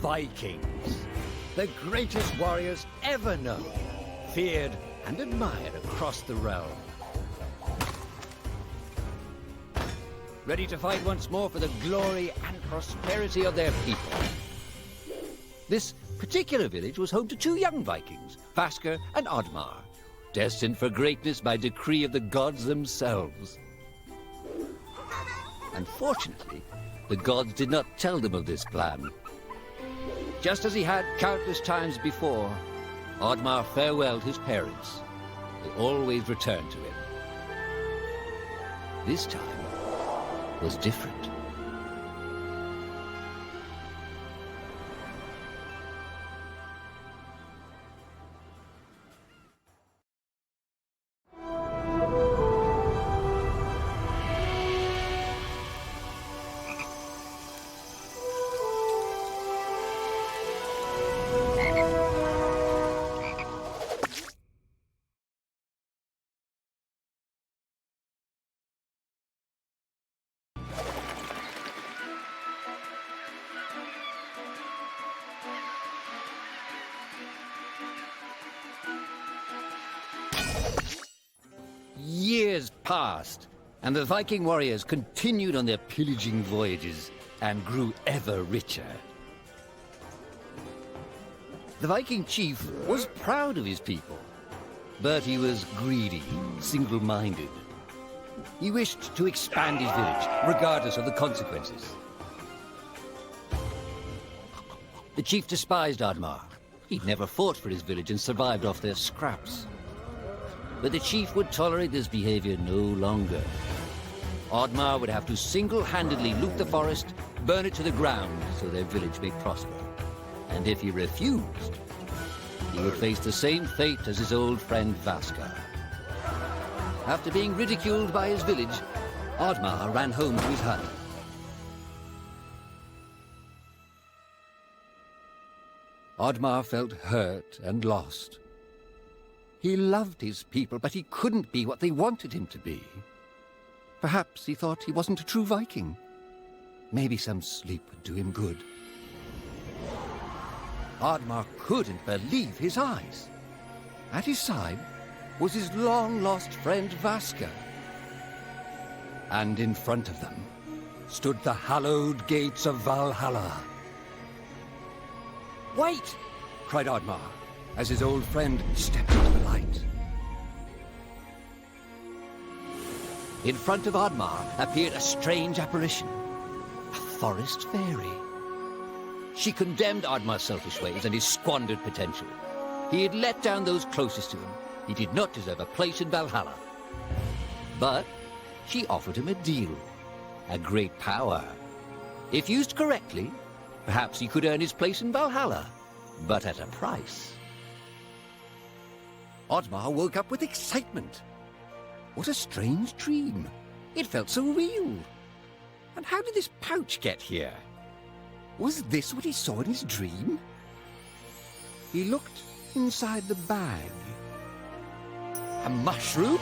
Vikings, the greatest warriors ever known, feared and admired across the realm. Ready to fight once more for the glory and prosperity of their people. This particular village was home to two young Vikings, Vasker and Oddmar, destined for greatness by decree of the gods themselves. Unfortunately, the gods did not tell them of this plan. Just as he had countless times before, Oddmar farewelled his parents. They always returned to him. This time was different. Years passed, and the Viking warriors continued on their pillaging voyages and grew ever richer. The Viking chief was proud of his people, but he was greedy, single-minded. He wished to expand his village, regardless of the consequences. The chief despised Oddmar. He'd never fought for his village and survived off their scraps. But the chief would tolerate this behavior no longer. Oddmar would have to single-handedly loot the forest, burn it to the ground so their village may prosper. And if he refused, he would face the same fate as his old friend Vasker. After being ridiculed by his village, Oddmar ran home to his hut. Oddmar felt hurt and lost. He loved his people, but he couldn't be what they wanted him to be. Perhaps he thought he wasn't a true Viking. Maybe some sleep would do him good. Oddmar couldn't believe his eyes. At his side was his long-lost friend Vasker. And in front of them stood the hallowed gates of Valhalla. "Wait!" cried Oddmar, as his old friend stepped into the light. In front of Oddmar appeared a strange apparition, a forest fairy. She condemned Oddmar's selfish ways and his squandered potential. He had let down those closest to him. He did not deserve a place in Valhalla. But she offered him a deal, a great power. If used correctly, perhaps he could earn his place in Valhalla, but at a price. Oddmar woke up with excitement. What a strange dream. It felt so real. And how did this pouch get here? Was this what he saw in his dream? He looked inside the bag. A mushroom?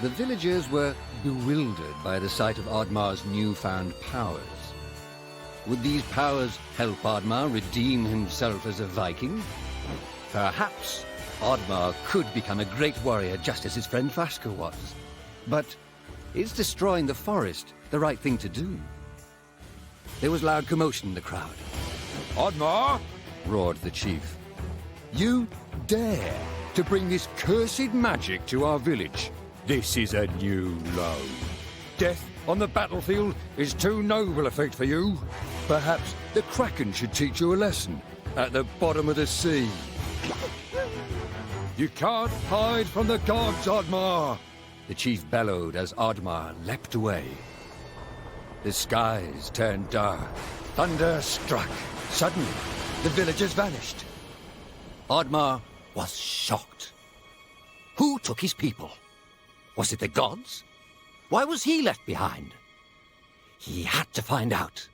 The villagers were bewildered by the sight of Oddmar's newfound powers. Would these powers help Oddmar redeem himself as a Viking? Perhaps Oddmar could become a great warrior just as his friend Vaska was. But is destroying the forest the right thing to do? There was loud commotion in the crowd. Oddmar! Roared the chief. You dare to bring this cursed magic to our village? This is a new low. Death on the battlefield is too noble a fate for you. Perhaps the Kraken should teach you a lesson at the bottom of the sea. You can't hide from the gods, Oddmar! The chief bellowed as Oddmar leapt away. The skies turned dark. Thunder struck. Suddenly, the villagers vanished. Oddmar was shocked. Who took his people? Was it the gods? Why was he left behind? He had to find out.